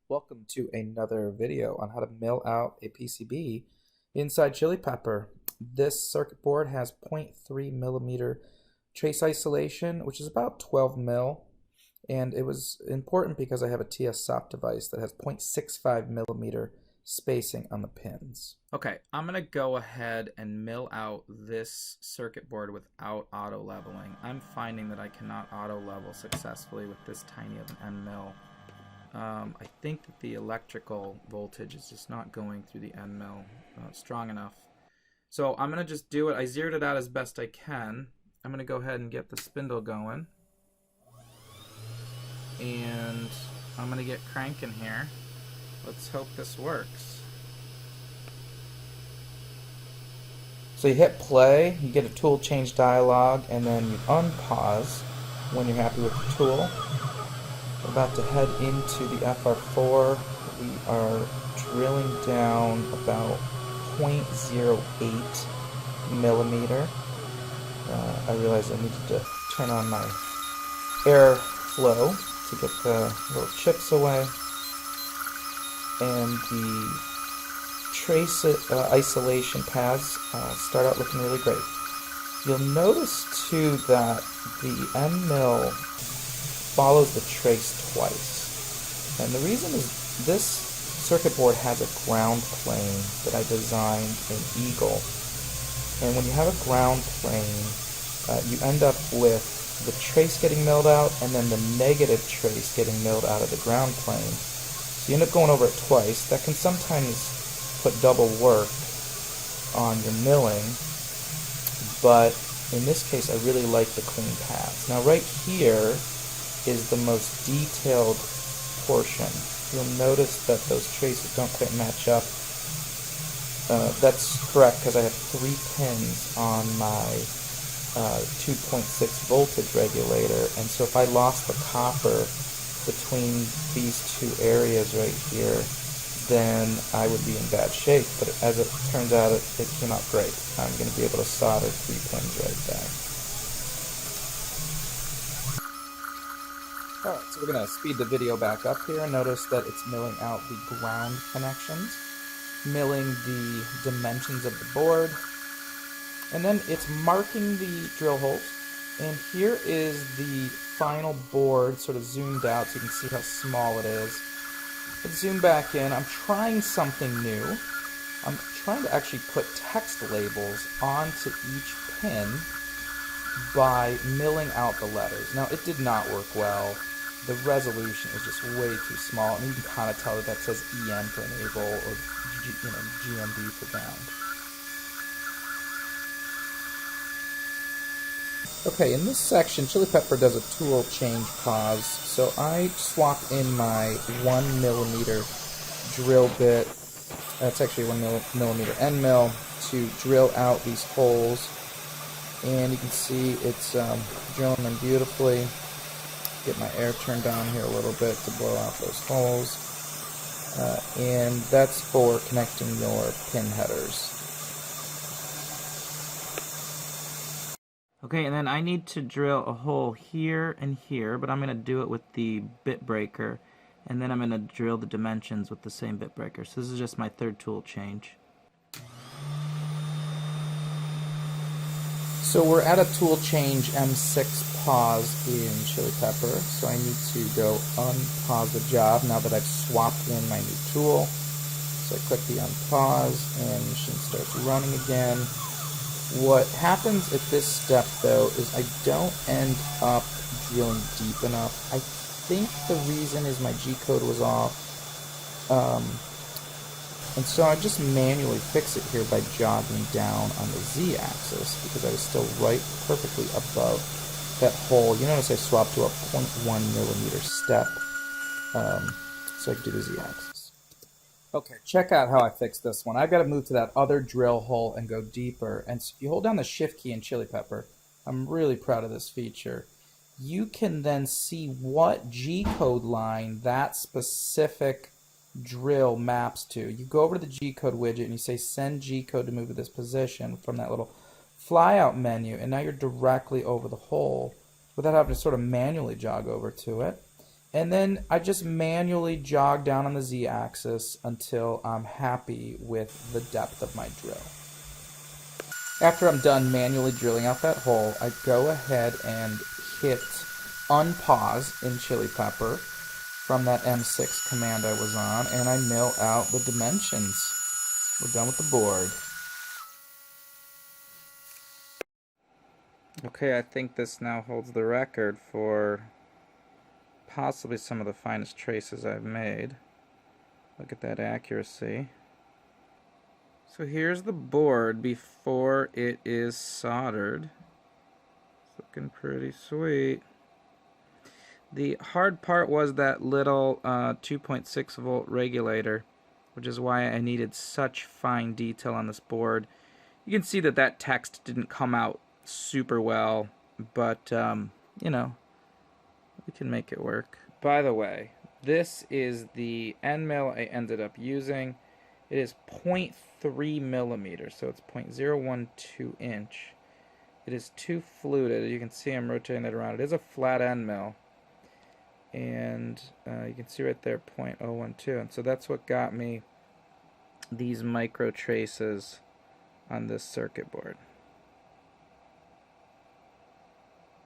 Welcome to another video on how to mill out a PCB inside ChiliPeppr. This circuit board has 0.3 millimeter trace isolation, which is about 12 mil, and it was important because I have a TSSOP device that has 0.65 millimeter spacing on the pins. Okay, I'm going to go ahead and mill out this circuit board without auto leveling. I'm finding that I cannot auto level successfully with this tiny of an end mill. I think that the electrical voltage is just not going through the end mill strong enough. So I'm going to just do it. I zeroed it out as best I can. I'm going to go ahead and get the spindle going. And I'm going to get cranking here. Let's hope this works. So you hit play, you get a tool change dialog, and then you unpause when you're happy with the tool. We're about to head into the FR4. We are drilling down about 0.08 millimeter. I realized I needed to turn on my airflow to get the little chips away. And the trace isolation paths start out looking really great. You'll notice too that the end mill follows the trace twice. And the reason is this circuit board has a ground plane that I designed in Eagle. And when you have a ground plane, you end up with the trace getting milled out and then the negative trace getting milled out of the ground plane. So you end up going over it twice. That can sometimes put double work on your milling, but in this case I really like the clean paths. Now right here is the most detailed portion. You'll notice that those traces don't quite match up. That's correct because I have 3 pins on my 2.6 voltage regulator, and so if I lost the copper between these two areas right here, then I would be in bad shape. But as it turns out, it came out great. I'm going to be able to solder 3 pins right there. Alright, so we're going to speed the video back up here and notice that it's milling out the ground connections, milling the dimensions of the board, and then it's marking the drill holes. And here is the final board sort of zoomed out so you can see how small it is. Let's zoom back in. I'm trying something new. I'm trying to actually put text labels onto each pin by milling out the letters. Now, it did not work well. The resolution is just way too small, and you can kind of tell that that says EN for enable or GMD for ground. Okay, in this section, ChiliPeppr does a tool change pause, so I swap in my 1 millimeter drill bit. That's actually 1 millimeter end mill to drill out these holes, and you can see it's drilling them beautifully. Get my air turned down here a little bit to blow out those holes, and that's for connecting your pin headers. Okay, and then I need to drill a hole here and here, but I'm going to do it with the bit breaker, and then I'm going to drill the dimensions with the same bit breaker. So this is just my third tool change. So we're at a tool change M6 pause in ChiliPeppr, so I need to go unpause the job now that I've swapped in my new tool. So I click the unpause and the machine starts running again. What happens at this step though is I don't end up drilling deep enough. I think the reason is my Gcode was off. And so I just manually fix it here by jogging down on the Z-axis because I was still right perfectly above that hole. You notice I swapped to a 0.1 millimeter step so I can do the Z-axis. Okay, check out how I fixed this one. I've got to move to that other drill hole and go deeper. And so if you hold down the shift key in ChiliPeppr, I'm really proud of this feature. You can then see what Gcode line that specific drill maps to. You go over to the Gcode widget and you say send Gcode to move to this position from that little flyout menu, and now you're directly over the hole without having to sort of manually jog over to it. And then I just manually jog down on the z-axis until I'm happy with the depth of my drill. After I'm done manually drilling out that hole, I go ahead and hit unpause in ChiliPeppr from that M6 command I was on, and I mill out the dimensions. We're done with the board. Okay, I think this now holds the record for possibly some of the finest traces I've made. Look at that accuracy. So here's the board before it is soldered. It's looking pretty sweet. The hard part was that little 2.6 volt regulator, which is why I needed such fine detail on this board. You can see that that text didn't come out super well, but you know, we can make it work. By the way, this is the end mill I ended up using. It is 0.3 millimeters, so it's 0.012 inch. It is too fluted. You can see I'm rotating it around. It is a flat end mill, and you can see right there 0.012, and so that's what got me these micro traces on this circuit board.